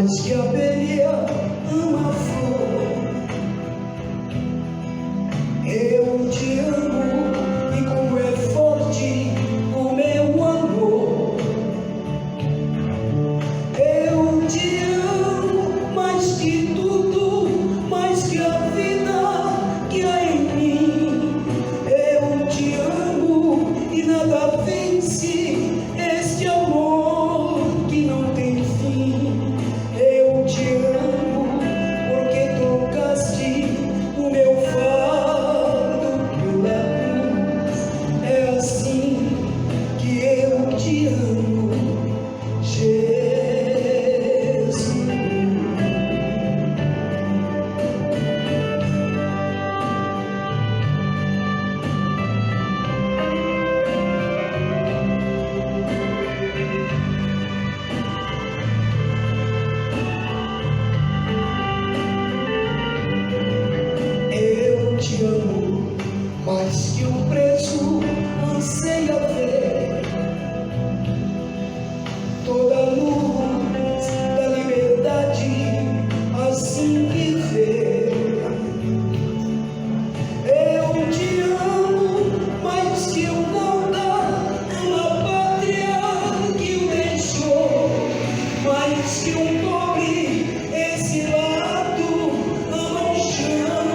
mais que a abelha ama a flor. Eu te amo e como é forte o meu amor. Eu te amo mais que tudo, mais que a vida que há em mim. Eu te amo e nada vence este amor que não tem fim. Eu te amo porque trocaste o meu fardo pela cruz. É assim que eu te amo, Jesus. Eu te amo mais que o preço anseia ver toda a luz da liberdade assim que vê. Eu te amo mais que o nada, uma pátria que o deixou, mais que um pobre exilado ama o chão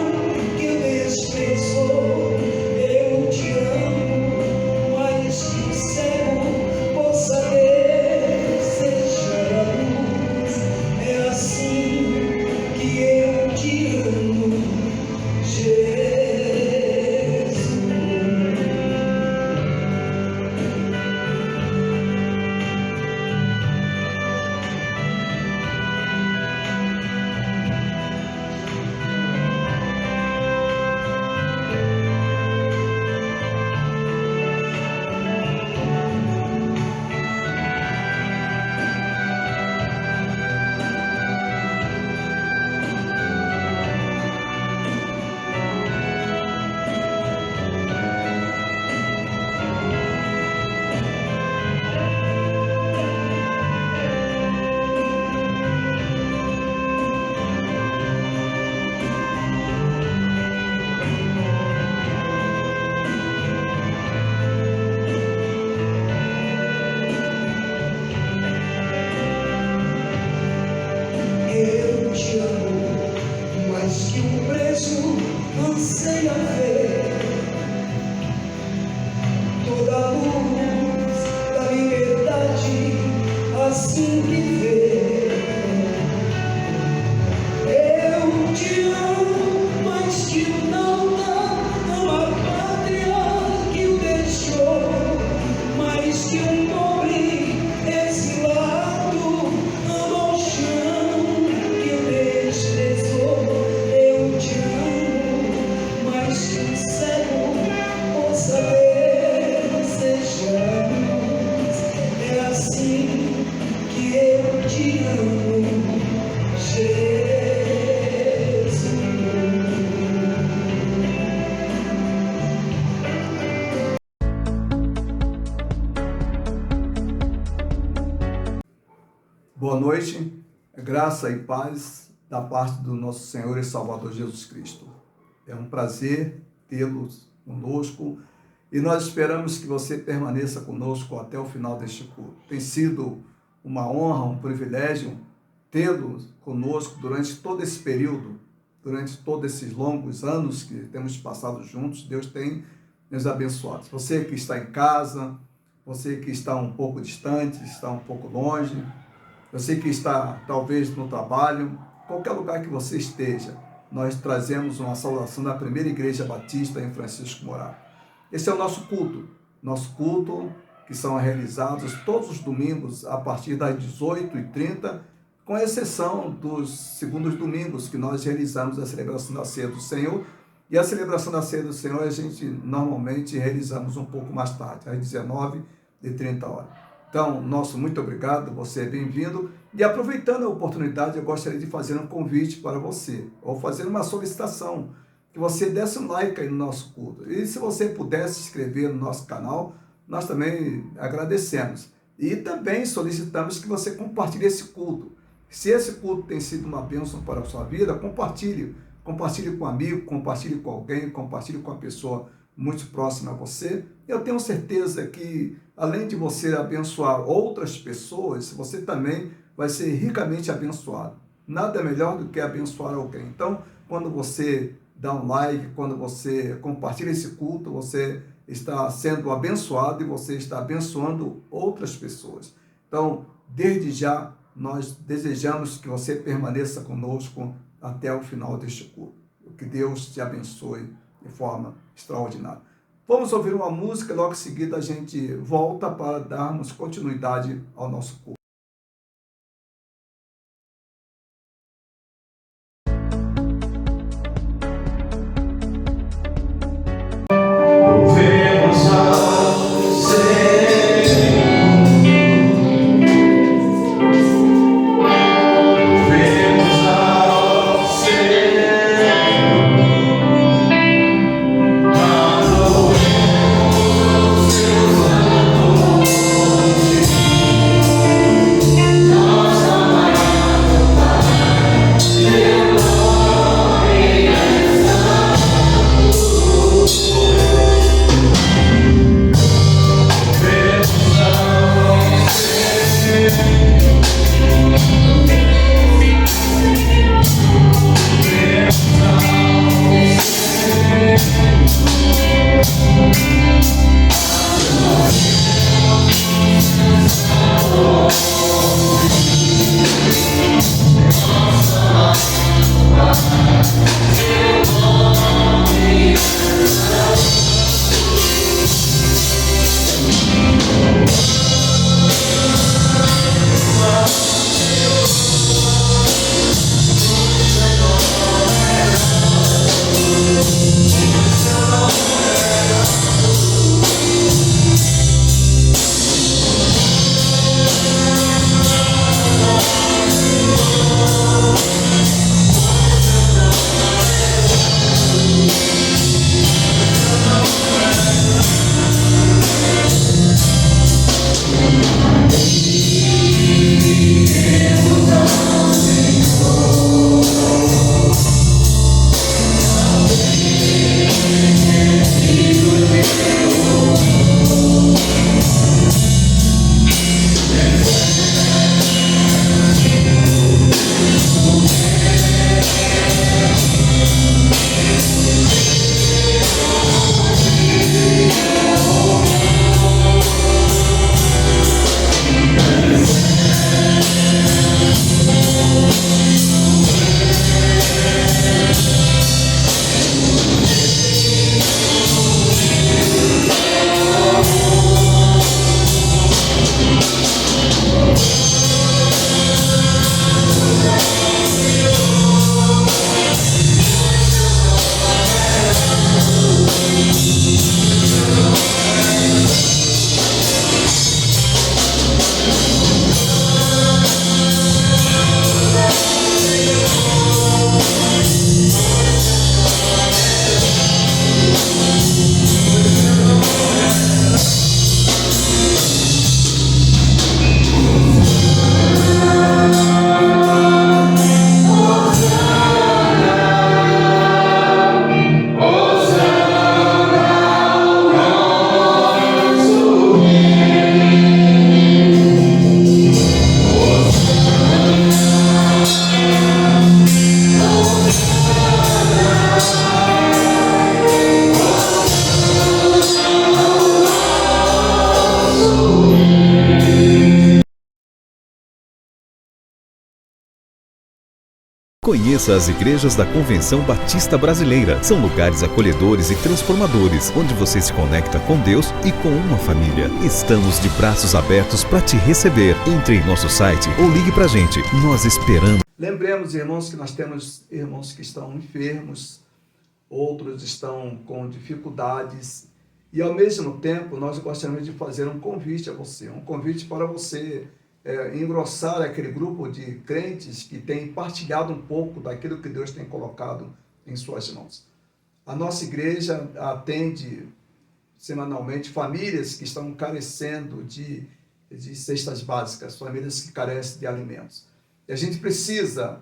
que o desprezou. Eu te amo mais que o cego possa desejar a luz. É assim que eu te amo, Jesus. Eu te amo mais que o preço anseia ver toda a luz da liberdade assim que vê. Eu te amo mais que o nada, uma pátria que o deixou, mais que um pobre exilado ama o chão que o desprezou. Eu te amo mais que o cego possa desejar a luz. É assim que eu te amo, Jesus. Boa noite, graça e paz da parte do nosso Senhor e Salvador Jesus Cristo. É um prazer tê-los conosco e nós esperamos que você permaneça conosco até o final deste culto. Tem sido uma honra, um privilégio tê-los conosco durante todo esse período, durante todos esses longos anos que temos passado juntos. Deus tem nos abençoado. Você que está em casa, você que está um pouco distante, está um pouco longe, você que está talvez no trabalho, qualquer lugar que você esteja, nós trazemos uma saudação da Primeira Igreja Batista em Francisco Morato. Esse é o nosso culto que são realizados todos os domingos a partir das 18h30, com exceção dos segundos domingos que nós realizamos a celebração da Ceia do Senhor. E a celebração da Ceia do Senhor a gente normalmente realizamos um pouco mais tarde, às 19h30. Então, nosso muito obrigado, você é bem-vindo. E aproveitando a oportunidade, eu gostaria de fazer um convite para você, ou fazer uma solicitação, que você desse um like aí no nosso culto. E se você puder se inscrever no nosso canal, nós também agradecemos. E também solicitamos que você compartilhe esse culto. Se esse culto tem sido uma bênção para a sua vida, compartilhe. Compartilhe com um amigo, compartilhe com alguém, compartilhe com uma pessoa muito próxima a você. Eu tenho certeza que, além de você abençoar outras pessoas, você também vai ser ricamente abençoado. Nada melhor do que abençoar alguém. Então, quando você dá um like, quando você compartilha esse culto, você está sendo abençoado e você está abençoando outras pessoas. Então, desde já, nós desejamos que você permaneça conosco até o final deste culto. Que Deus te abençoe de forma extraordinária. Vamos ouvir uma música, logo em seguida a gente volta para darmos continuidade ao nosso culto. Conheça as igrejas da Convenção Batista Brasileira. São lugares acolhedores e transformadores, onde você se conecta com Deus e com uma família. Estamos de braços abertos para te receber. Entre em nosso site ou ligue para a gente. Nós esperamos. Lembremos, irmãos, que nós temos irmãos que estão enfermos, outros estão com dificuldades, e ao mesmo tempo nós gostaríamos de fazer um convite a você, um convite para você engrossar aquele grupo de crentes que tem partilhado um pouco daquilo que Deus tem colocado em suas mãos. A nossa igreja atende semanalmente famílias que estão carecendo de cestas básicas, famílias que carecem de alimentos. E a gente precisa,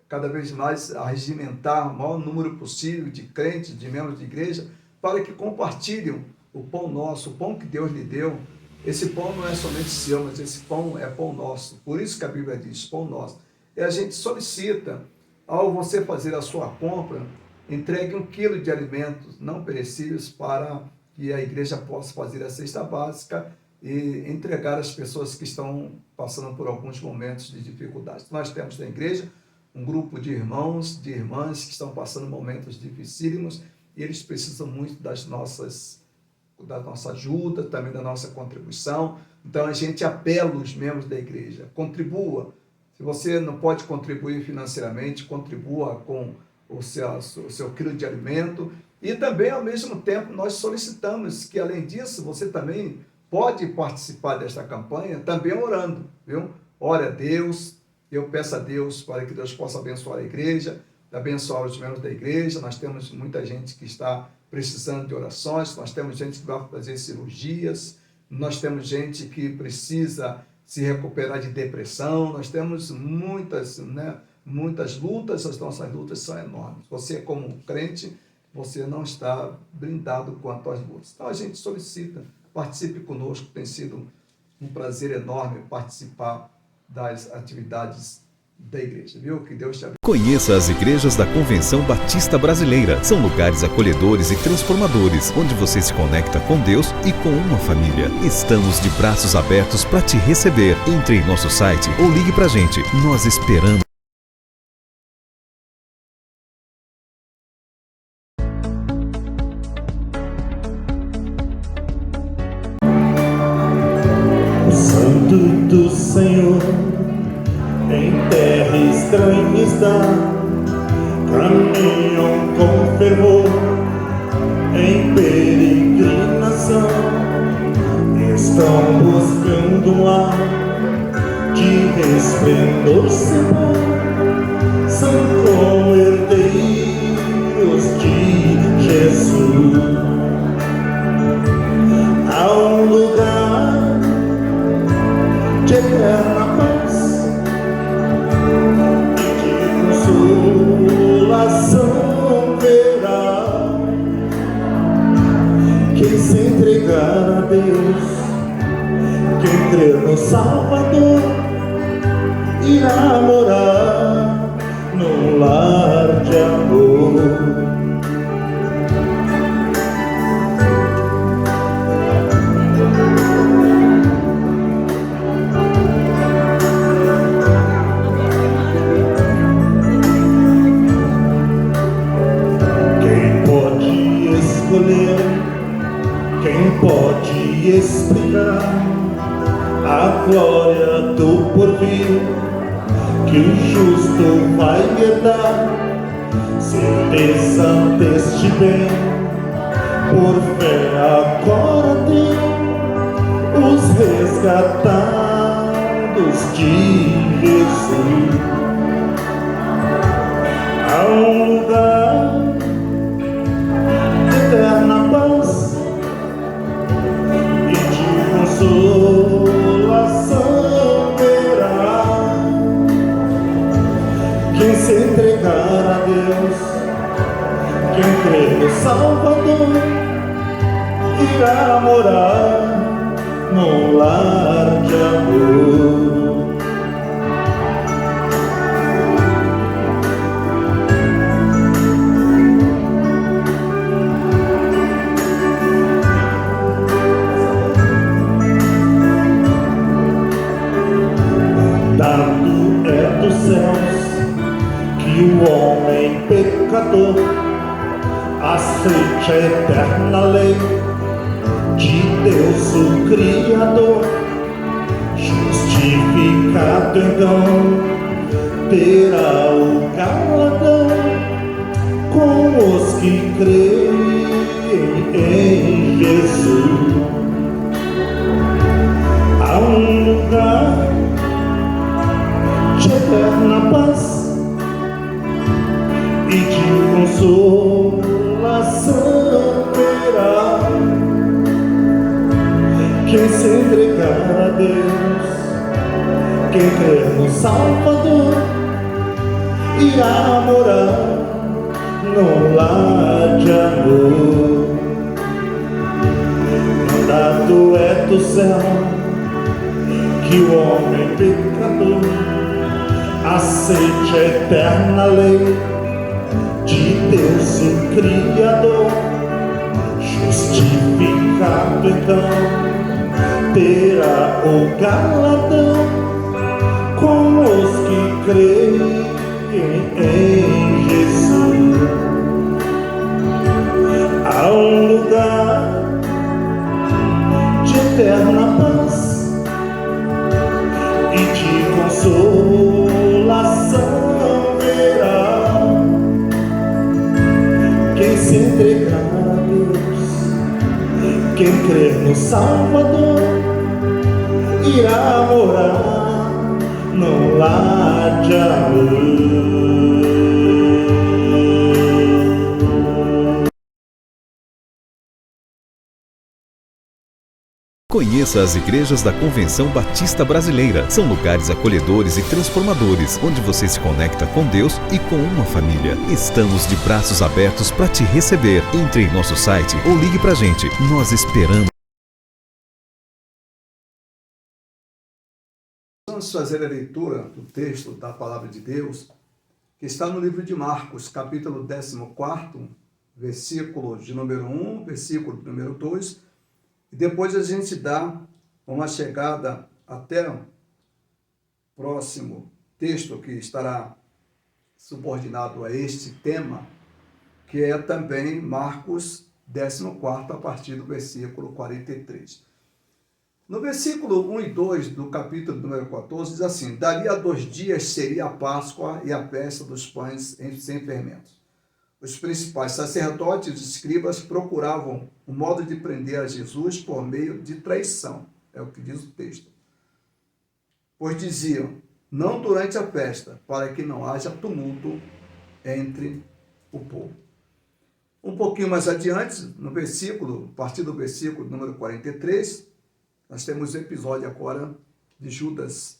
cada vez mais, arregimentar o maior número possível de crentes, de membros de igreja, para que compartilhem o pão nosso, o pão que Deus lhe deu. Esse pão não é somente seu, mas esse pão é pão nosso. Por isso que a Bíblia diz, pão nosso. E a gente solicita, ao você fazer a sua compra, entregue 1 quilo de alimentos não perecíveis para que a igreja possa fazer a cesta básica e entregar às pessoas que estão passando por alguns momentos de dificuldade. Nós temos na igreja um grupo de irmãos, de irmãs que estão passando momentos dificílimos e eles precisam muito da nossa ajuda, também da nossa contribuição. Então a gente apela os membros da igreja, contribua. Se você não pode contribuir financeiramente, contribua com o seu quilo de alimento. E também, ao mesmo tempo, nós solicitamos que, além disso, você também pode participar desta campanha, também orando, viu? Ore a Deus, eu peço a Deus para que Deus possa abençoar a igreja, abençoar os membros da igreja. Nós temos muita gente que está precisando de orações, nós temos gente que vai fazer cirurgias, nós temos gente que precisa se recuperar de depressão, nós temos muitas lutas, as nossas lutas são enormes. Você, como crente, você não está blindado quanto às lutas. Então a gente solicita, participe conosco, tem sido um prazer enorme participar das atividades da igreja, viu? Que Deus te abençoe. Conheça as igrejas da Convenção Batista Brasileira. São lugares acolhedores e transformadores, onde você se conecta com Deus e com uma família. Estamos de braços abertos para te receber. Entre em nosso site ou ligue pra gente. Nós esperamos. Santo do Senhor, em terra estranha está, caminham com fervor, em peregrinação, estão buscando um lar de resplendor semar, são co-herdeiros de Jesus. Há um lugar de eterna paz e de consolação verá quem se entregar a Deus, quem crer no Salvador, irá morar num lar de amor. Quem pode explicar a glória do porvir que o justo vai herdar? Certeza deste bem, por fé agora tem os resgatados de Jesus. Há um lugar de eterna paz e de consolação verá quem se entregar a Deus, quem crer no Salvador, irá morar num lar de amor. Dado é dos céus que o homem pecador aceite a eterna lei de Deus o Criador. Justificado então terá o galardão com os que creem em Jesus. Há um lugar de eterna paz e de consolação terá quem se entregar a Deus, quem crer no Salvador, irá morar no lar de amor. Mandado é do céu que o homem pecador aceite a eterna lei de Deus o Criador. Justificado então terá o galardão com os que creem em Jesus. Há um lugar de eterna paz e de consolação verá quem se entregar a Deus, quem crer no Salvador irá morar no lar de amor. Conheça as igrejas da Convenção Batista Brasileira. São lugares acolhedores e transformadores, onde você se conecta com Deus e com uma família. Estamos de braços abertos para te receber. Entre em nosso site ou ligue pra gente. Nós esperamos. Vamos fazer a leitura do texto da Palavra de Deus, que está no livro de Marcos, capítulo 14, versículo de número 1, versículo de número 2, e depois a gente dá uma chegada até o próximo texto que estará subordinado a este tema, que é também Marcos 14, a partir do versículo 43. No versículo 1 e 2 do capítulo número 14, diz assim: dali a 2 dias seria a Páscoa e a festa dos pães sem fermentos. Os principais sacerdotes e escribas procuravam um modo de prender a Jesus por meio de traição, é o que diz o texto. Pois diziam, não durante a festa, para que não haja tumulto entre o povo. Um pouquinho mais adiante, no versículo, a partir do versículo número 43, nós temos o episódio agora de Judas.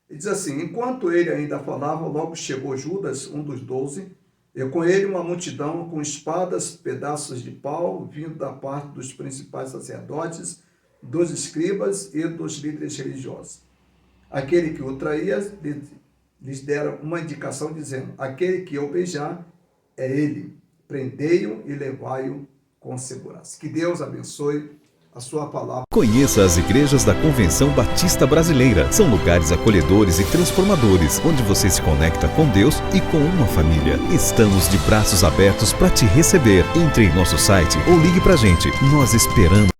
Ele diz assim: enquanto ele ainda falava, logo chegou Judas, um dos 12, e com ele uma multidão com espadas, pedaços de pau, vindo da parte dos principais sacerdotes, dos escribas e dos líderes religiosos. Aquele que o traía lhes dera uma indicação, dizendo: aquele que eu beijar é ele, prendei-o e levai-o com segurança. Que Deus abençoe a sua palavra. Conheça as igrejas da Convenção Batista Brasileira. São lugares acolhedores e transformadores, onde você se conecta com Deus e com uma família. Estamos de braços abertos para te receber. Entre em nosso site ou ligue pra gente. Nós esperamos.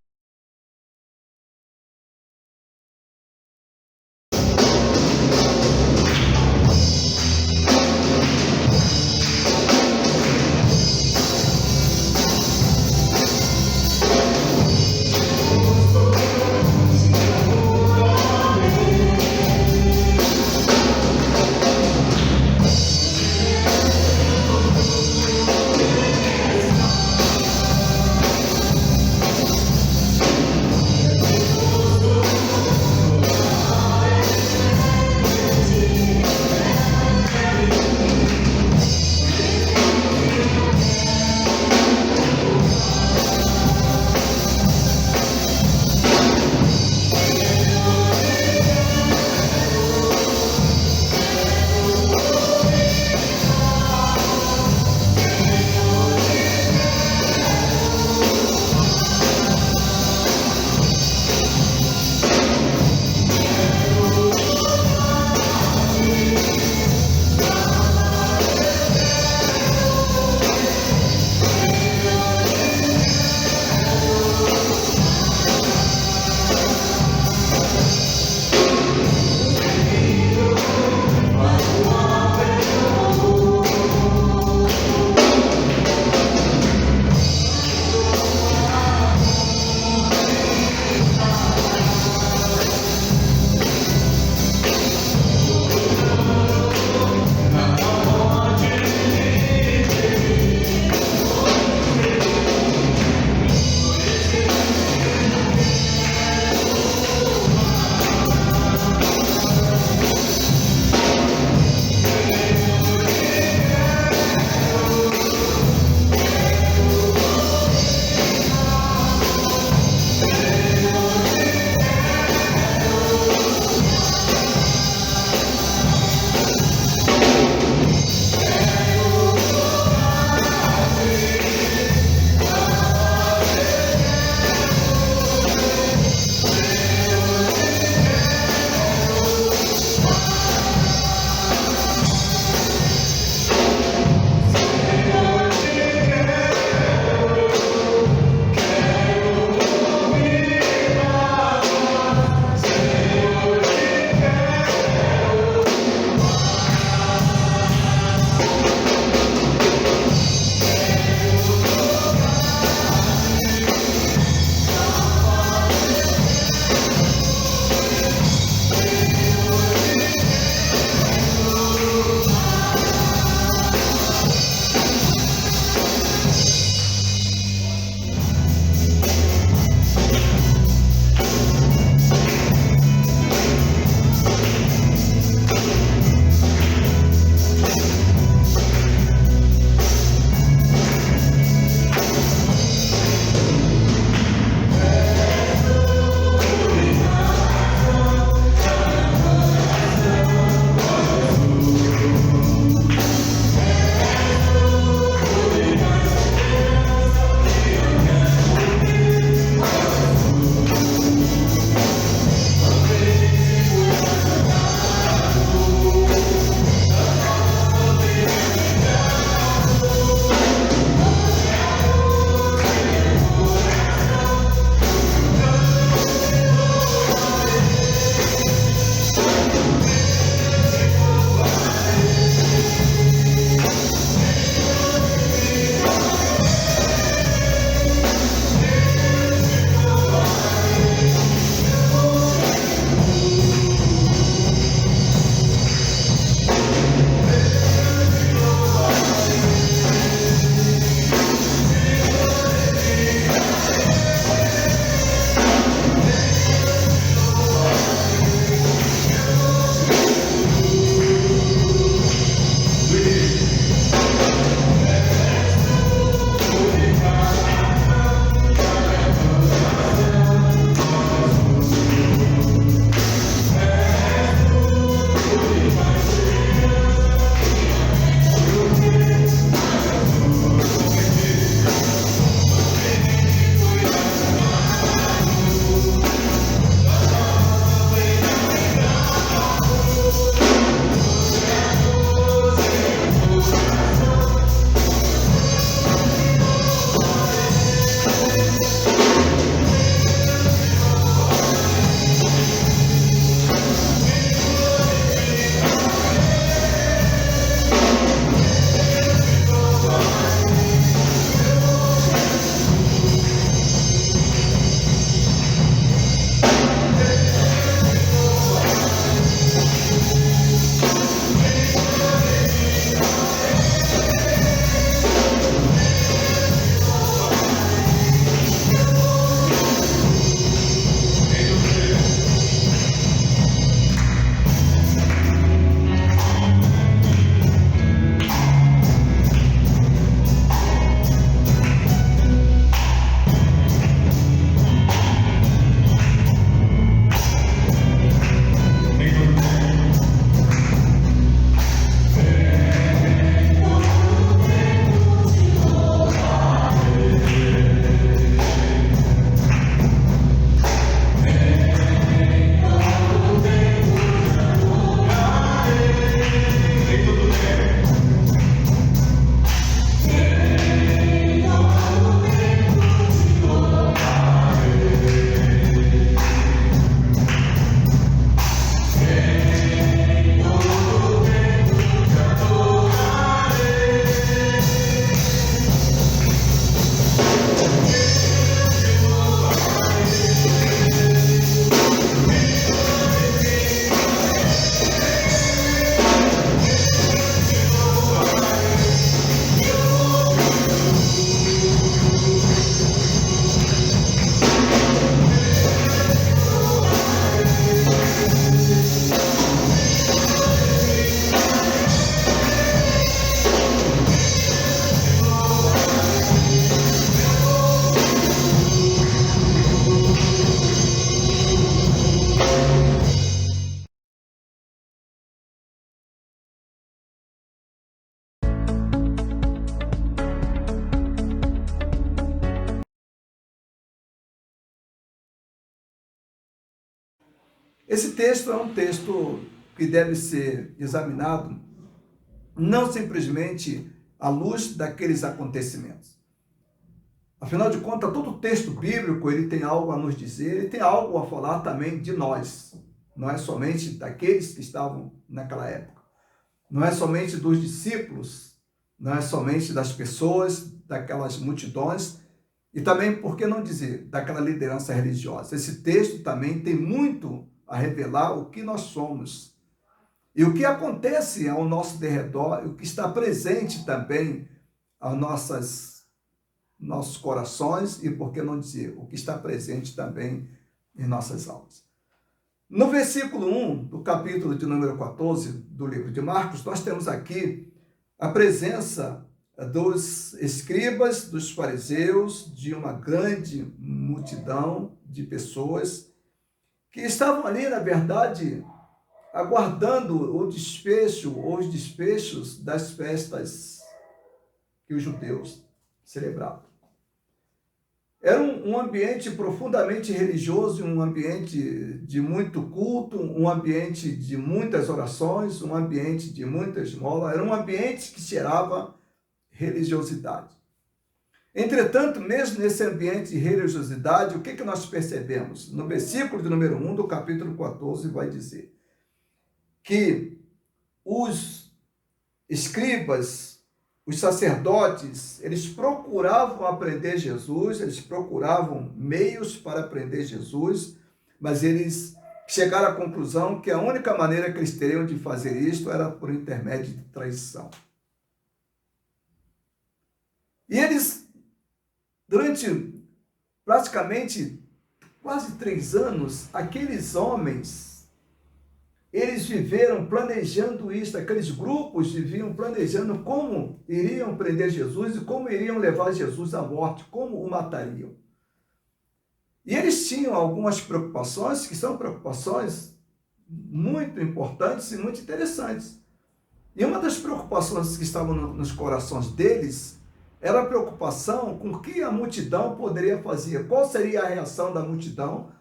Esse texto é um texto que deve ser examinado não simplesmente à luz daqueles acontecimentos. Afinal de contas, todo texto bíblico ele tem algo a nos dizer, ele tem algo a falar também de nós. Não é somente daqueles que estavam naquela época. Não é somente dos discípulos, não é somente das pessoas, daquelas multidões, e também, por que não dizer, daquela liderança religiosa. Esse texto também tem muito a revelar o que nós somos e o que acontece ao nosso derredor, o que está presente também aos nossos corações e, por que não dizer, o que está presente também em nossas almas. No versículo 1 do capítulo de número 14 do livro de Marcos, nós temos aqui a presença dos escribas, dos fariseus, de uma grande multidão de pessoas que estavam ali, na verdade, aguardando o desfecho ou os despechos das festas que os judeus celebravam. Era um ambiente profundamente religioso, um ambiente de muito culto, um ambiente de muitas orações, um ambiente de muita esmola, era um ambiente que cheirava religiosidade. Entretanto, mesmo nesse ambiente de religiosidade, o que nós percebemos? No versículo de número 1 do capítulo 14 vai dizer que os escribas, os sacerdotes, eles procuravam aprender Jesus, eles procuravam meios para aprender Jesus, mas eles chegaram à conclusão que a única maneira que eles teriam de fazer isto era por intermédio de traição. E eles, durante praticamente quase 3 anos, aqueles homens, eles viveram planejando isso, aqueles grupos viviam planejando como iriam prender Jesus e como iriam levar Jesus à morte, como o matariam. E eles tinham algumas preocupações, que são preocupações muito importantes e muito interessantes. E uma das preocupações que estavam nos corações deles era a preocupação com o que a multidão poderia fazer, qual seria a reação da multidão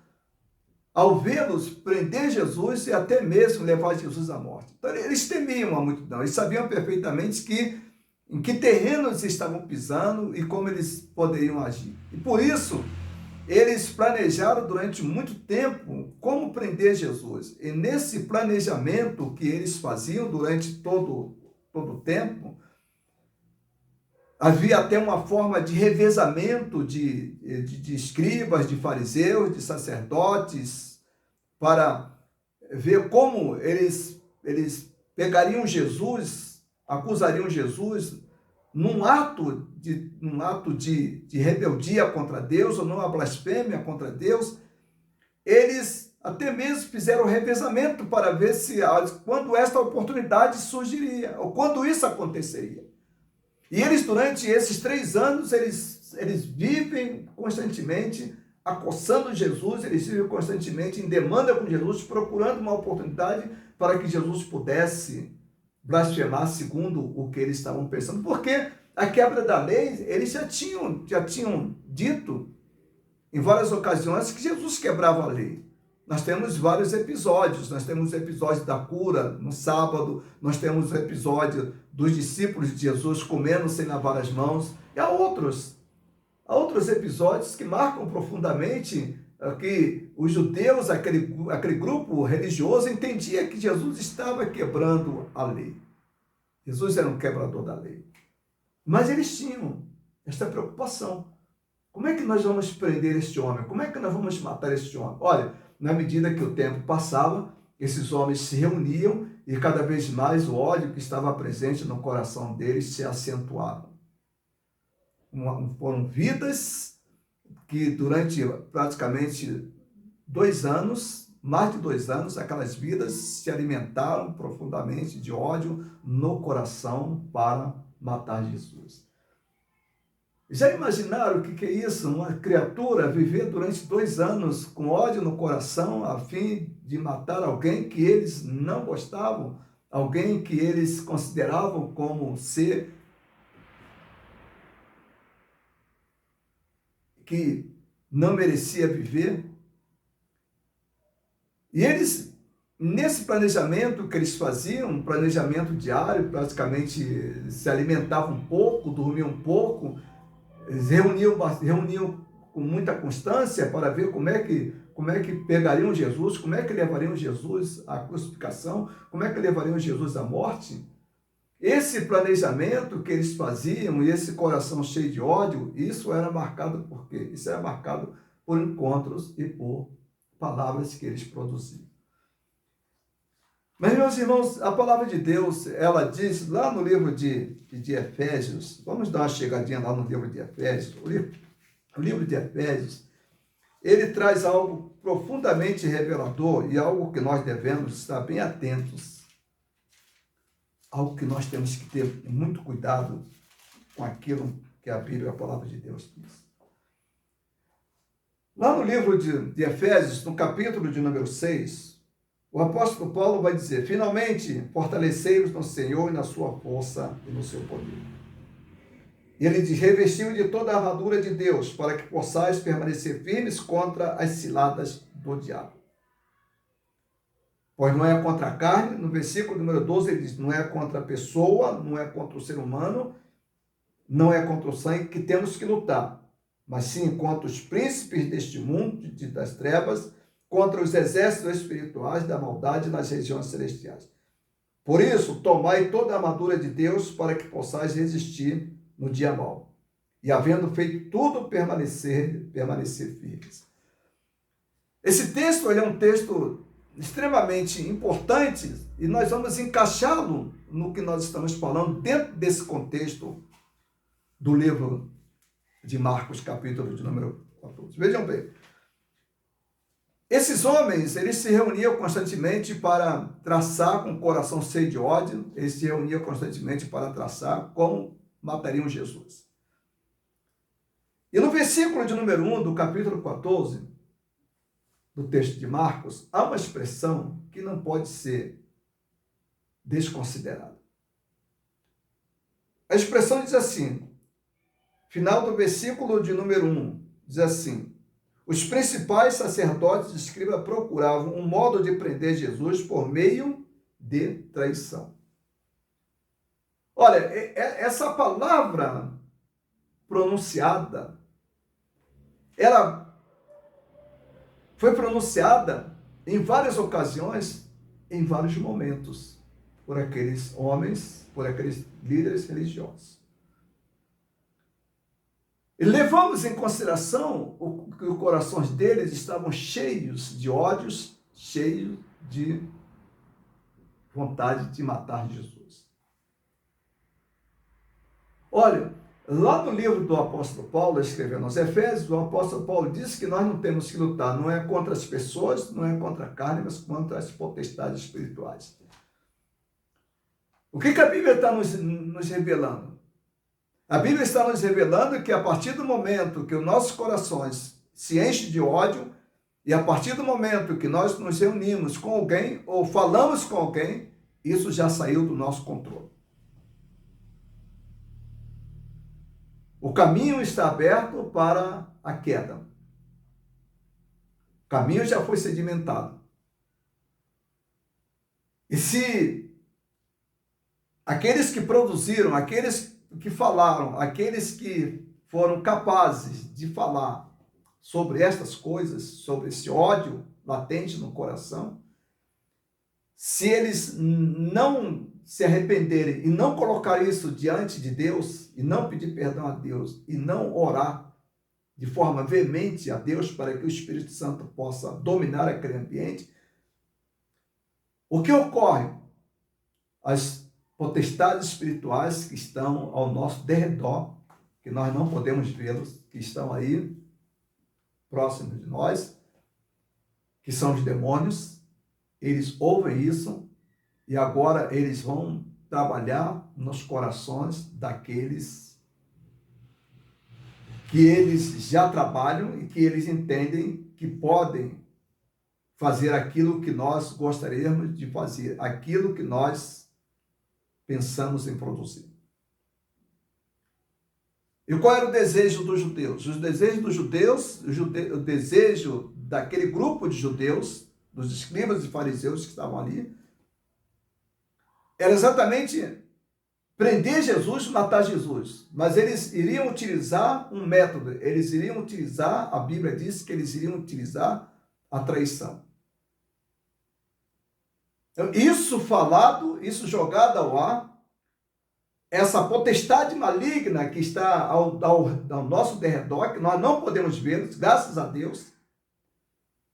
ao vê-los prender Jesus e até mesmo levar Jesus à morte. Então, eles temiam a multidão, eles sabiam perfeitamente em que terrenos estavam pisando e como eles poderiam agir. E por isso, eles planejaram durante muito tempo como prender Jesus. E nesse planejamento que eles faziam durante todo o tempo, havia até uma forma de revezamento de escribas, de fariseus, de sacerdotes, para ver como eles pegariam Jesus, acusariam Jesus num ato de rebeldia contra Deus, ou numa blasfêmia contra Deus. Eles até mesmo fizeram revezamento para ver quando esta oportunidade surgiria, ou quando isso aconteceria. E eles, durante esses 3 anos, eles vivem constantemente acossando Jesus, eles vivem constantemente em demanda com Jesus, procurando uma oportunidade para que Jesus pudesse blasfemar segundo o que eles estavam pensando. Porque a quebra da lei, eles já tinham dito em várias ocasiões que Jesus quebrava a lei. Nós temos vários episódios, nós temos o episódio da cura no sábado, nós temos o episódio dos discípulos de Jesus comendo sem lavar as mãos, e há outros episódios que marcam profundamente que os judeus, aquele grupo religioso, entendia que Jesus estava quebrando a lei. Jesus era um quebrador da lei. Mas eles tinham esta preocupação. Como é que nós vamos prender este homem? Como é que nós vamos matar este homem? Olha, na medida que o tempo passava, esses homens se reuniam e cada vez mais o ódio que estava presente no coração deles se acentuava. Foram vidas que durante praticamente 2 anos, mais de 2 anos, aquelas vidas se alimentaram profundamente de ódio no coração para matar Jesus. Já imaginaram o que é isso? Uma criatura viver durante 2 anos com ódio no coração a fim de matar alguém que eles não gostavam, alguém que eles consideravam como ser que não merecia viver? E eles, nesse planejamento que eles faziam, um planejamento diário, praticamente se alimentavam um pouco, dormiam um pouco, eles reuniam com muita constância para ver como é que pegariam Jesus, como é que levariam Jesus à crucificação, como é que levariam Jesus à morte. Esse planejamento que eles faziam e esse coração cheio de ódio, isso era marcado por quê? Isso era marcado por encontros e por palavras que eles produziam. Mas, meus irmãos, a palavra de Deus, ela diz lá no livro de Efésios, vamos dar uma chegadinha lá no livro de Efésios, o livro de Efésios, ele traz algo profundamente revelador e algo que nós devemos estar bem atentos, algo que nós temos que ter muito cuidado com aquilo que a Bíblia, a palavra de Deus diz. Lá no livro de Efésios, no capítulo de número 6, o apóstolo Paulo vai dizer: finalmente, fortalecei-vos no Senhor e na sua força e no seu poder. E ele diz: revestiu de toda a armadura de Deus, para que possais permanecer firmes contra as ciladas do diabo. Pois não é contra a carne, no versículo número 12 ele diz: não é contra a pessoa, não é contra o ser humano, não é contra o sangue que temos que lutar, mas sim contra os príncipes deste mundo, das trevas, contra os exércitos espirituais da maldade nas regiões celestiais. Por isso, tomai toda a armadura de Deus para que possais resistir no dia mau. E havendo feito tudo, permanecer firmes. Esse texto é um texto extremamente importante e nós vamos encaixá-lo no que nós estamos falando dentro desse contexto do livro de Marcos, capítulo de número 14. Vejam bem. Esses homens, eles se reuniam constantemente para traçar, com o coração cheio de ódio, eles se reuniam constantemente para traçar como matariam Jesus. E no versículo de número 1 do capítulo 14, do texto de Marcos, há uma expressão que não pode ser desconsiderada. A expressão diz assim, final do versículo de número 1, diz assim: os principais sacerdotes e escribas procuravam um modo de prender Jesus por meio de traição. Olha, essa palavra pronunciada, ela foi pronunciada em várias ocasiões, em vários momentos, por aqueles homens, por aqueles líderes religiosos. E levamos em consideração que os corações deles estavam cheios de ódios, cheios de vontade de matar Jesus. Olha, lá no livro do apóstolo Paulo, escrevendo aos Efésios, o apóstolo Paulo diz que nós não temos que lutar, não é contra as pessoas, não é contra a carne, mas contra as potestades espirituais. O que a Bíblia está nos revelando? A Bíblia está nos revelando que a partir do momento que os nossos corações se enchem de ódio, e a partir do momento que nós nos reunimos com alguém, ou falamos com alguém, isso já saiu do nosso controle. O caminho está aberto para a queda. O caminho já foi sedimentado. E se aqueles que produziram, aqueles que falaram, aqueles que foram capazes de falar sobre estas coisas, sobre esse ódio latente no coração, se eles não se arrependerem e não colocar isso diante de Deus, e não pedir perdão a Deus, e não orar de forma veemente a Deus para que o Espírito Santo possa dominar aquele ambiente, o que ocorre? As potestades espirituais que estão ao nosso derredor, que nós não podemos vê-los, que estão aí próximos de nós, que são os demônios, eles ouvem isso e agora eles vão trabalhar nos corações daqueles que eles já trabalham e que eles entendem que podem fazer aquilo que nós gostaríamos de fazer, aquilo que nós pensamos em produzir. E qual era o desejo dos judeus? Os desejos dos judeus, o desejo daquele grupo de judeus dos escribas e fariseus que estavam ali, era exatamente prender Jesus e matar Jesus. Mas eles iriam utilizar um método, eles iriam utilizar, a Bíblia diz que eles iriam utilizar a traição. Então, isso falado, isso jogado ao ar, essa potestade maligna que está ao nosso derredor, que nós não podemos ver, graças a Deus,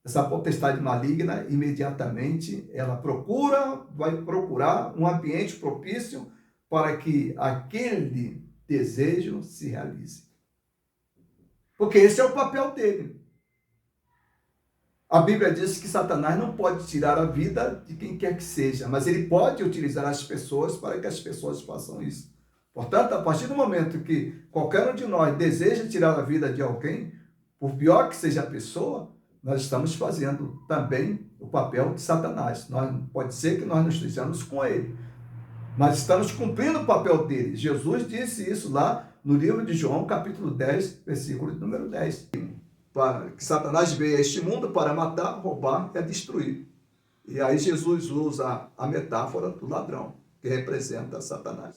essa potestade maligna, imediatamente, ela vai procurar um ambiente propício para que aquele desejo se realize. Porque esse é o papel dele. A Bíblia diz que Satanás não pode tirar a vida de quem quer que seja, mas ele pode utilizar as pessoas para que as pessoas façam isso. Portanto, a partir do momento que qualquer um de nós deseja tirar a vida de alguém, por pior que seja a pessoa, nós estamos fazendo também o papel de Satanás. Pode ser que nós não estejamos com ele, mas estamos cumprindo o papel dele. Jesus disse isso lá no livro de João, capítulo 10, versículo número 10. Que Satanás veio a este mundo para matar, roubar e destruir. E aí Jesus usa a metáfora do ladrão, que representa Satanás.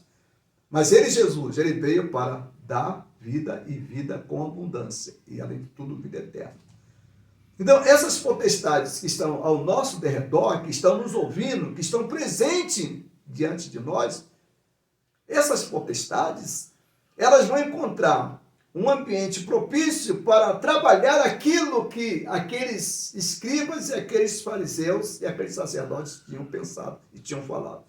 Mas ele, Jesus, ele veio para dar vida e vida com abundância. E além de tudo, vida eterna. Então, essas potestades que estão ao nosso derredor, que estão nos ouvindo, que estão presentes diante de nós, essas potestades, elas vão encontrar um ambiente propício para trabalhar aquilo que aqueles escribas e aqueles fariseus e aqueles sacerdotes tinham pensado e tinham falado.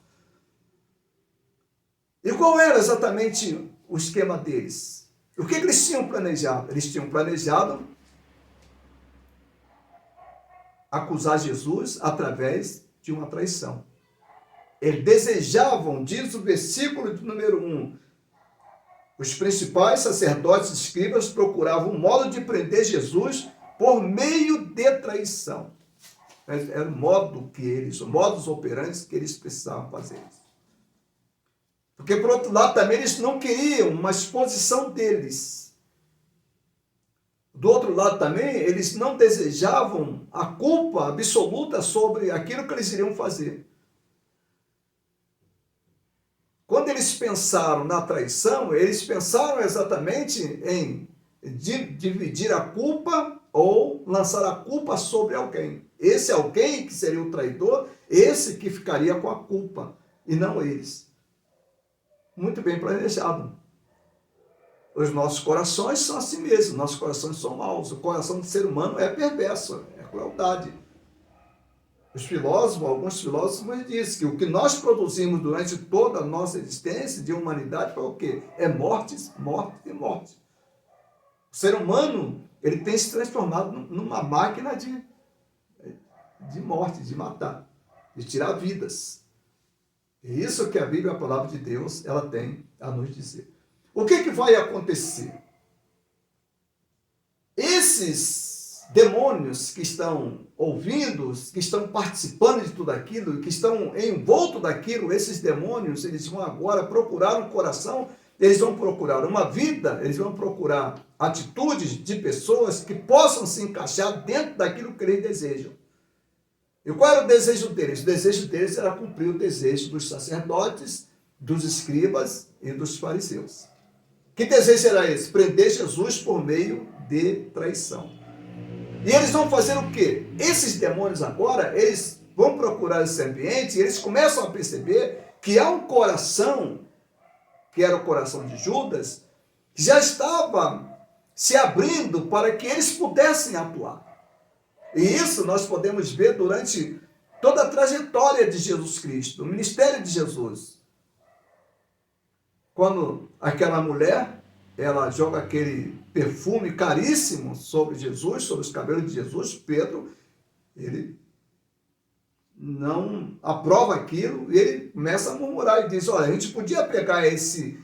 E qual era exatamente o esquema deles? O que eles tinham planejado? Eles tinham planejado acusar Jesus através de uma traição. Eles desejavam, diz o versículo número 1, os principais sacerdotes e escribas procuravam um modo de prender Jesus por meio de traição. Era o modo que eles, o modus operandi que eles precisavam fazer isso. Porque, por outro lado, também eles não queriam uma exposição deles. Do outro lado também, eles não desejavam a culpa absoluta sobre aquilo que eles iriam fazer. Quando eles pensaram na traição, eles pensaram exatamente em dividir a culpa ou lançar a culpa sobre alguém. Esse alguém que seria o traidor, esse que ficaria com a culpa, e não eles. Muito bem planejado. Os nossos corações são assim mesmo, nossos corações são maus. O coração do ser humano é perverso, é crueldade. Alguns filósofos dizem que o que nós produzimos durante toda a nossa existência de humanidade foi o quê? É morte, morte e morte. O ser humano, ele tem se transformado numa máquina de morte, de matar, de tirar vidas. É isso que a Bíblia, a palavra de Deus, ela tem a nos dizer. O que vai acontecer? Esses demônios que estão ouvindo, que estão participando de tudo aquilo, que estão envoltos daquilo, esses demônios, eles vão agora procurar um coração, eles vão procurar uma vida, eles vão procurar atitudes de pessoas que possam se encaixar dentro daquilo que eles desejam. E qual era o desejo deles? O desejo deles era cumprir o desejo dos sacerdotes, dos escribas e dos fariseus. Que desejo era esse? Prender Jesus por meio de traição. E eles vão fazer o quê? Esses demônios agora, eles vão procurar esse ambiente e eles começam a perceber que há um coração, que era o coração de Judas, que já estava se abrindo para que eles pudessem atuar. E isso nós podemos ver durante toda a trajetória de Jesus Cristo, o ministério de Jesus. Quando aquela mulher, ela joga aquele perfume caríssimo sobre Jesus, sobre os cabelos de Jesus, Pedro, ele não aprova aquilo, e ele começa a murmurar e diz, olha, a gente podia pegar esse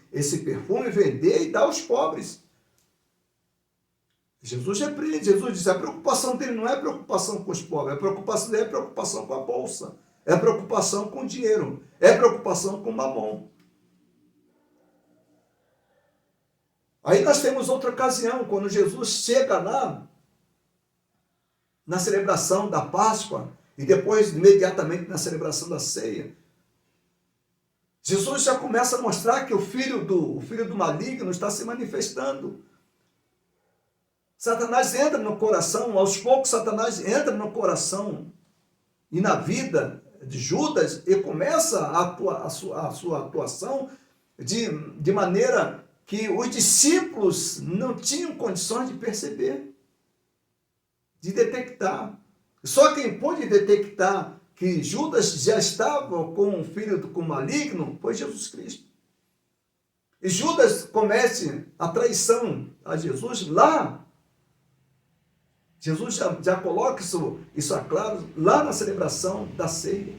perfume, vender e dar aos pobres. Jesus repreende, Jesus diz, a preocupação dele não é preocupação com os pobres, a preocupação dele é preocupação com a bolsa, é preocupação com o dinheiro, é preocupação com o mamon. Aí nós temos outra ocasião, quando Jesus chega lá, na celebração da Páscoa, e depois, imediatamente, na celebração da ceia, Jesus já começa a mostrar que o filho do maligno está se manifestando. Satanás entra no coração, aos poucos Satanás entra no coração e na vida de Judas e começa a sua atuação de maneira que os discípulos não tinham condições de perceber, de detectar. Só quem pôde detectar que Judas já estava com o filho com o maligno foi Jesus Cristo. E Judas comete a traição a Jesus lá. Jesus já coloca isso a claro lá na celebração da ceia.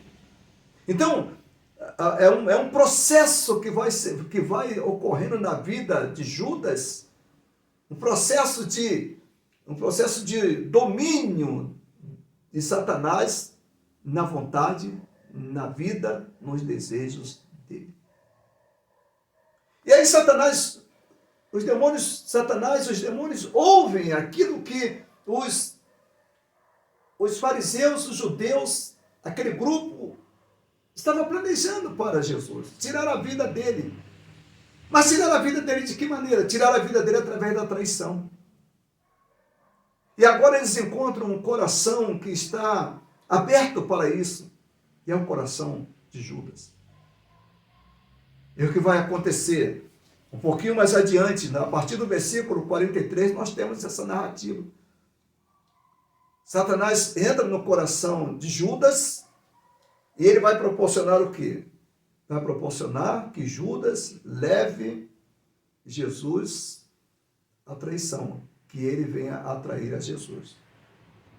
Então, é um processo que vai ocorrendo na vida de Judas, um processo de domínio de Satanás na vontade, na vida, nos desejos dele. E aí os demônios ouvem aquilo que os fariseus, os judeus, aquele grupo, estava planejando para Jesus, tirar a vida dele. Mas tirar a vida dele de que maneira? Tirar a vida dele através da traição. E agora eles encontram um coração que está aberto para isso, e é o coração de Judas. E o que vai acontecer? Um pouquinho mais adiante, a partir do versículo 43, nós temos essa narrativa. Satanás entra no coração de Judas e ele vai proporcionar o quê? Vai proporcionar que Judas leve Jesus à traição, que ele venha a trair a Jesus.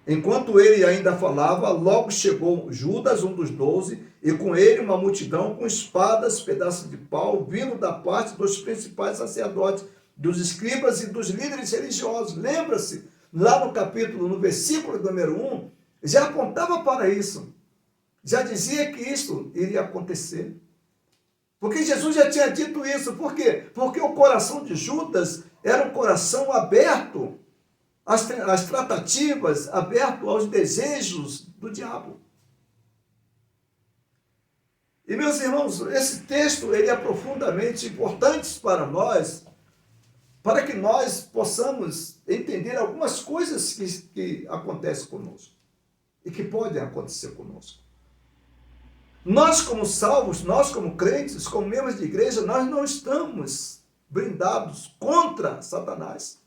Enquanto ele ainda falava, logo chegou Judas, um dos 12, e com ele uma multidão com espadas, pedaços de pau, vindo da parte dos principais sacerdotes, dos escribas e dos líderes religiosos. Lembra-se? Lá no versículo número 1, já apontava para isso. Já dizia que isso iria acontecer. Porque Jesus já tinha dito isso. Por quê? Porque o coração de Judas era um coração aberto às tratativas, aberto aos desejos do diabo. E, meus irmãos, esse texto ele é profundamente importante para nós, para que nós possamos entender algumas coisas que acontecem conosco e que podem acontecer conosco. Nós como salvos, nós como crentes, como membros de igreja, nós não estamos blindados contra Satanás.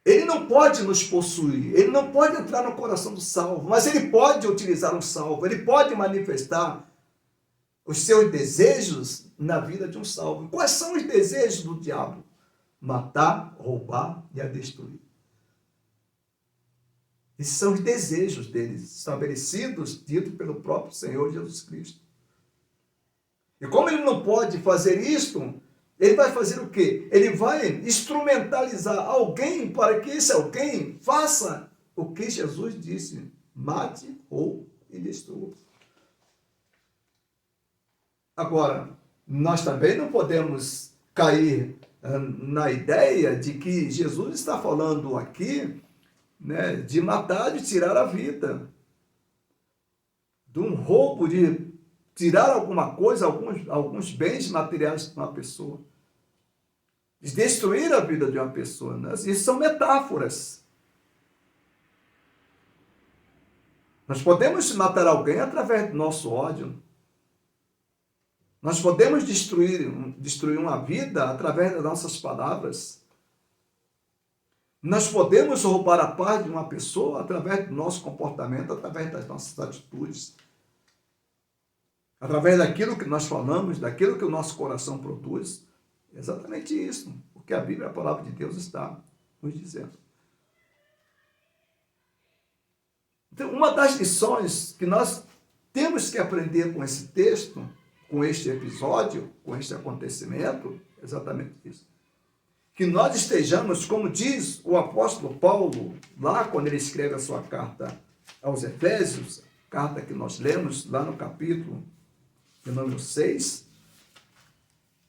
Ele não pode nos possuir, ele não pode entrar no coração do salvo, mas ele pode utilizar um salvo, ele pode manifestar os seus desejos na vida de um salvo. Quais são os desejos do diabo? Matar, roubar e a destruir. Esses são os desejos deles, estabelecidos, dito pelo próprio Senhor Jesus Cristo. E como ele não pode fazer isto, ele vai fazer o quê? Ele vai instrumentalizar alguém para que esse alguém faça o que Jesus disse: mate, roube e destrua. Agora, nós também não podemos cair na ideia de que Jesus está falando aqui, né, de matar, de tirar a vida, de um roubo, de tirar alguma coisa, alguns bens materiais de uma pessoa, de destruir a vida de uma pessoa. Né? Isso são metáforas. Nós podemos matar alguém através do nosso ódio. Nós podemos destruir uma vida através das nossas palavras. Nós podemos roubar a paz de uma pessoa através do nosso comportamento, através das nossas atitudes, através daquilo que nós falamos, daquilo que o nosso coração produz. Exatamente isso, porque a Bíblia, a palavra de Deus, está nos dizendo. Então, uma das lições que nós temos que aprender com esse texto, com este episódio, com este acontecimento, é exatamente isso. Que nós estejamos, como diz o apóstolo Paulo, lá quando ele escreve a sua carta aos Efésios, carta que nós lemos lá no capítulo de número 6,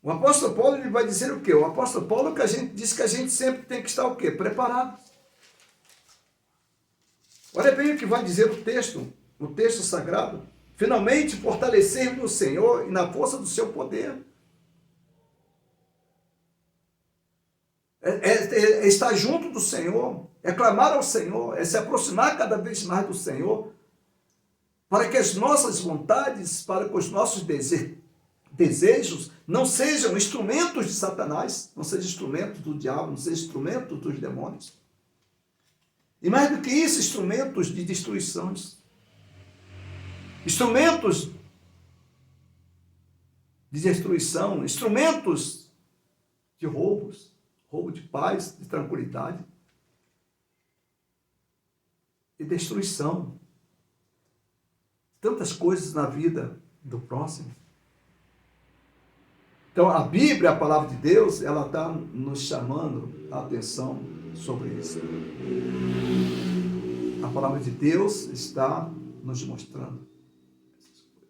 o apóstolo Paulo ele vai dizer o quê? O apóstolo Paulo que a gente diz que a gente sempre tem que estar o quê? Preparado. Olha bem o que vai dizer o texto sagrado. Finalmente, fortalecer no Senhor e na força do seu poder. É estar junto do Senhor, é clamar ao Senhor, é se aproximar cada vez mais do Senhor, para que as nossas vontades, para que os nossos desejos não sejam instrumentos de Satanás, não sejam instrumentos do diabo, não sejam instrumentos dos demônios. E mais do que isso, instrumentos de destruições, instrumentos de destruição, instrumentos de roubos, roubo de paz, de tranquilidade e destruição. Tantas coisas na vida do próximo. Então, a Bíblia, a palavra de Deus, ela está nos chamando a atenção sobre isso. A palavra de Deus está nos mostrando essas coisas.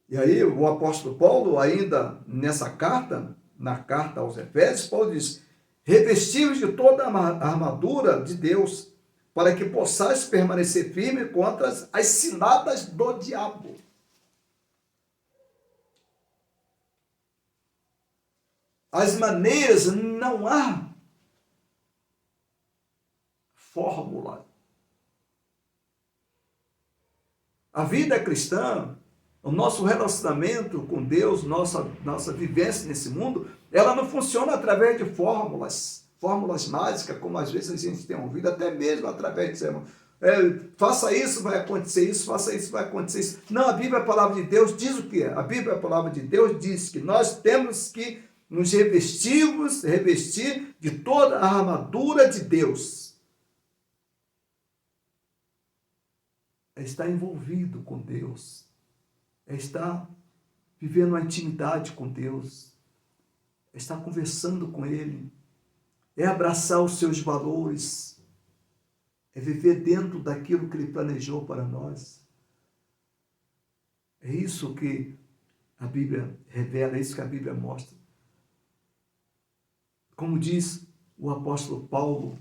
E aí, o apóstolo Paulo, ainda nessa carta, na carta aos Efésios, Paulo diz: revestivos de toda a armadura de Deus, para que possais permanecer firme contra as ciladas do diabo. As maneiras, não há fórmula. A vida cristã, o nosso relacionamento com Deus, nossa vivência nesse mundo, ela não funciona através de fórmulas mágicas, como às vezes a gente tem ouvido, até mesmo através de sermão. Faça isso, vai acontecer isso, faça isso, vai acontecer isso. Não, a Bíblia, a palavra de Deus, diz o quê? A Bíblia, a palavra de Deus, diz que nós temos que nos revestir de toda a armadura de Deus. É estar envolvido com Deus. É estar vivendo uma intimidade com Deus. É estar conversando com Ele. É abraçar os seus valores. É viver dentro daquilo que Ele planejou para nós. É isso que a Bíblia revela, é isso que a Bíblia mostra. Como diz o apóstolo Paulo,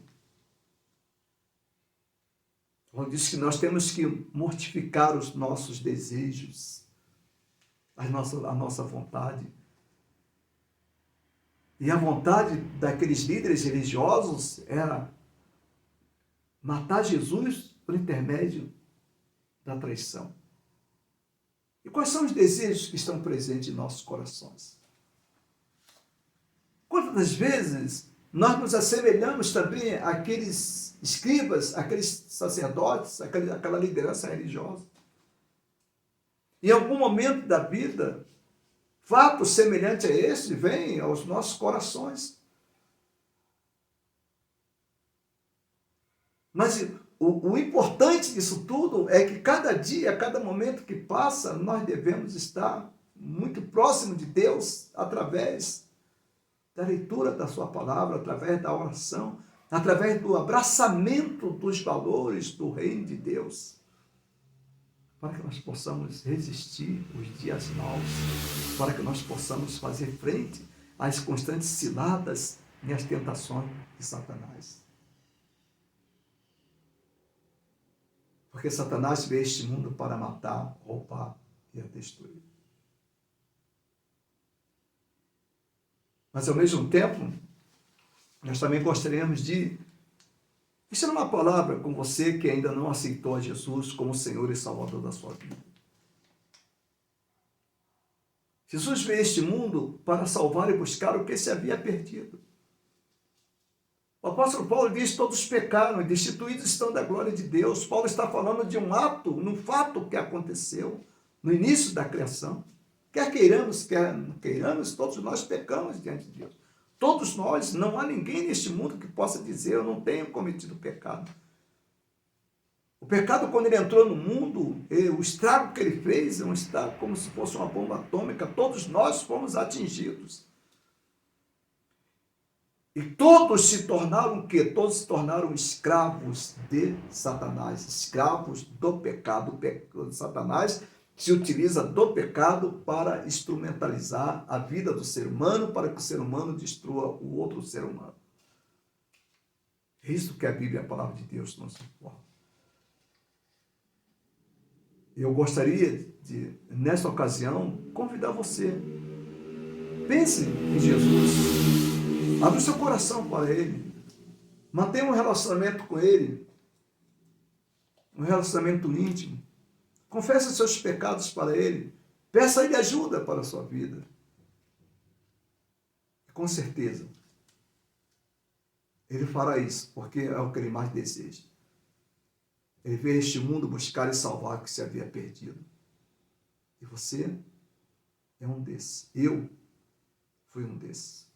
ele diz que nós temos que mortificar os nossos desejos, a nossa vontade. E a vontade daqueles líderes religiosos era matar Jesus por intermédio da traição. E quais são os desejos que estão presentes em nossos corações? Quantas vezes nós nos assemelhamos também àqueles escribas, àqueles sacerdotes, àquela liderança religiosa? Em algum momento da vida, fatos semelhantes a esse vêm aos nossos corações. Mas o importante disso tudo é que cada dia, cada momento que passa, nós devemos estar muito próximo de Deus através da leitura da sua palavra, através da oração, através do abraçamento dos valores do reino de Deus, para que nós possamos resistir os dias maus, para que nós possamos fazer frente às constantes ciladas e às tentações de Satanás. Porque Satanás veio a este mundo para matar, roubar e a destruir. Mas, ao mesmo tempo, nós também gostaríamos de ensinar uma palavra com você que ainda não aceitou a Jesus como Senhor e Salvador da sua vida. Jesus veio a este mundo para salvar e buscar o que se havia perdido. O apóstolo Paulo diz: todos pecaram e destituídos estão da glória de Deus. Paulo está falando de um fato que aconteceu no início da criação. Quer queiramos, quer não queiramos, todos nós pecamos diante de Deus. Todos nós, não há ninguém neste mundo que possa dizer: eu não tenho cometido pecado. O pecado, quando ele entrou no mundo, o estrago que ele fez é um estrago como se fosse uma bomba atômica. Todos nós fomos atingidos. E todos se tornaram o quê? Todos se tornaram escravos de Satanás, escravos do pecado. Satanás se utiliza do pecado para instrumentalizar a vida do ser humano, para que o ser humano destrua o outro ser humano. É isso que a Bíblia, a palavra de Deus, nos informa. Eu gostaria de, nesta ocasião, convidar você. Pense em Jesus. Abra o seu coração para Ele. Mantenha um relacionamento com Ele. Um relacionamento íntimo. Confesse os seus pecados para Ele. Peça a Ele ajuda para a sua vida. E com certeza, Ele fará isso, porque é o que Ele mais deseja. Ele veio a este mundo buscar e salvar o que se havia perdido. E você é um desses. Eu fui um desses.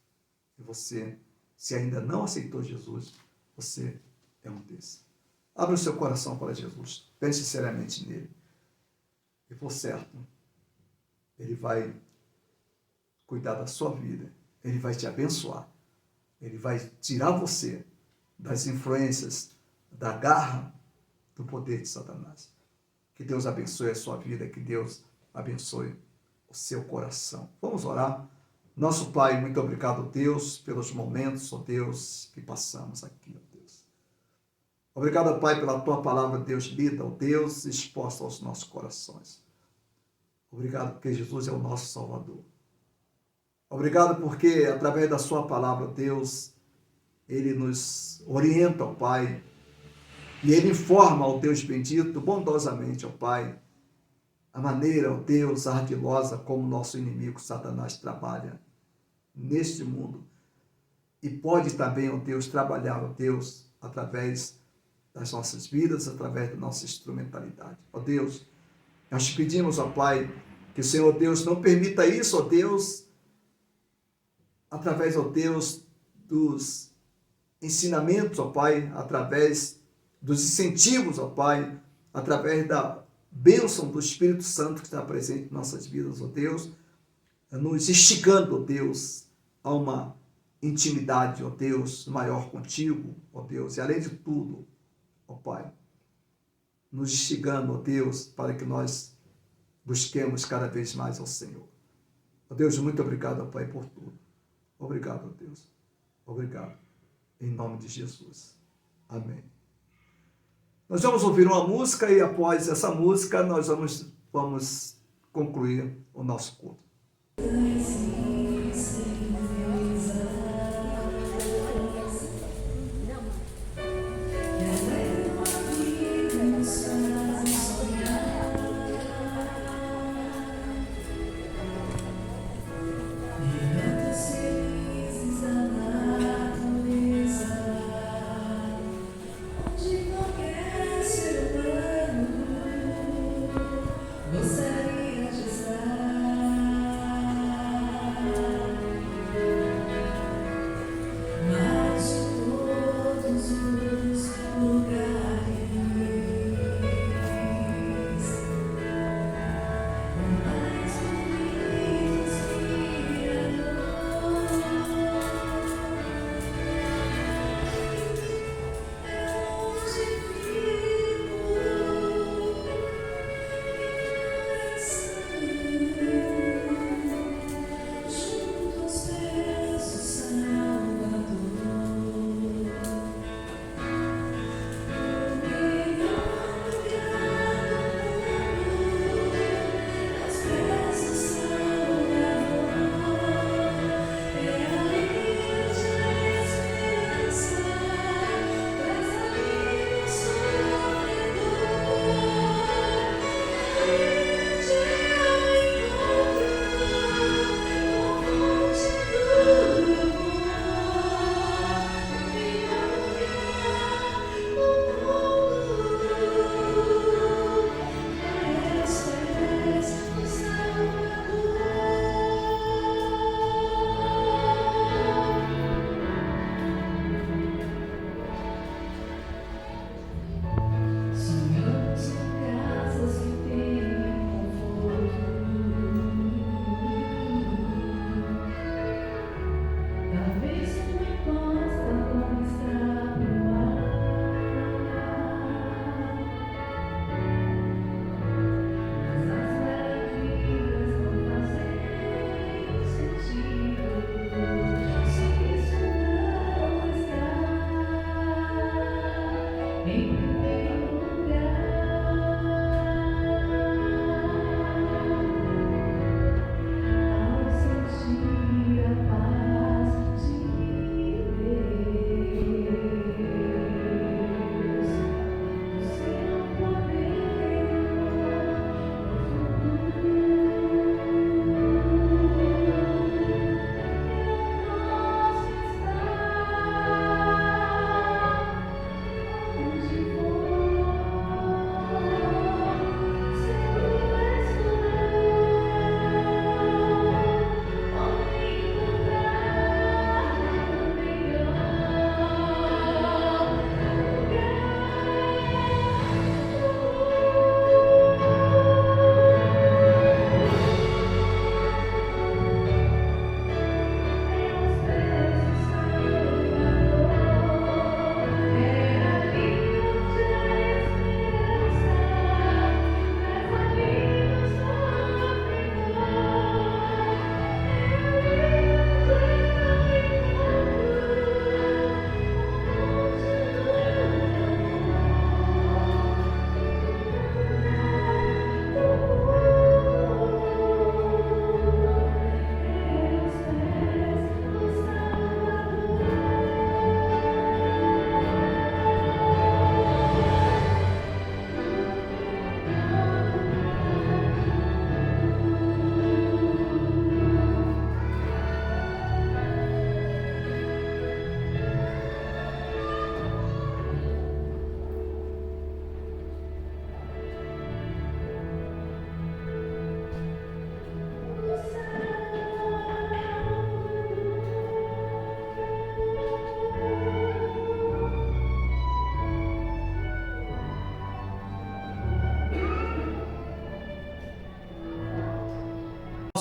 E você, se ainda não aceitou Jesus, você é um desses. Abra o seu coração para Jesus. Pense seriamente nele. E por certo, Ele vai cuidar da sua vida. Ele vai te abençoar. Ele vai tirar você das influências, da garra, do poder de Satanás. Que Deus abençoe a sua vida, que Deus abençoe o seu coração. Vamos orar. Nosso Pai, muito obrigado, Deus, pelos momentos, ó Deus, que passamos aqui, ó Deus. Obrigado, Pai, pela Tua palavra, Deus, lida, ó Deus, exposta aos nossos corações. Obrigado porque Jesus é o nosso Salvador. Obrigado porque, através da Sua palavra, Deus, Ele nos orienta, ó Pai, e Ele informa ao Deus bendito, bondosamente, ó Pai, a maneira, ó Deus, ardilosa como nosso inimigo Satanás trabalha neste mundo. E pode também, ó Deus, trabalhar, ó Deus, através das nossas vidas, através da nossa instrumentalidade. Ó Deus, nós te pedimos, ó Pai, que o Senhor Deus não permita isso, ó Deus, através, ó Deus, dos ensinamentos, ó Pai, através dos incentivos, ó Pai, através da bênção do Espírito Santo que está presente em nossas vidas, ó Deus, nos instigando, ó Deus, a uma intimidade, ó Deus, maior contigo, ó Deus, e além de tudo, ó Pai, nos instigando, ó Deus, para que nós busquemos cada vez mais ao Senhor. Ó Deus, muito obrigado, ó Pai, por tudo. Obrigado, ó Deus. Obrigado. Em nome de Jesus. Amém. Nós vamos ouvir uma música e após essa música nós vamos concluir o nosso culto. Gostaria de estar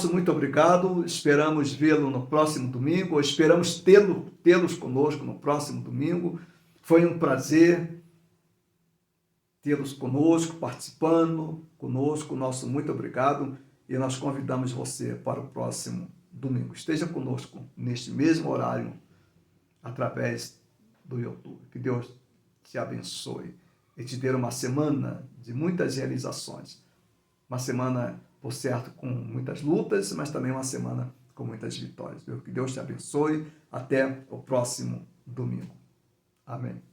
nosso muito obrigado. Esperamos vê-lo no próximo domingo, ou esperamos tê-los conosco no próximo domingo. Foi um prazer tê-los conosco, participando conosco. Nosso muito obrigado. E nós convidamos você para o próximo domingo. Esteja conosco neste mesmo horário, através do YouTube. Que Deus te abençoe e te dê uma semana de muitas realizações. Uma semana, por certo, com muitas lutas, mas também uma semana com muitas vitórias. Que Deus te abençoe. Até o próximo domingo. Amém.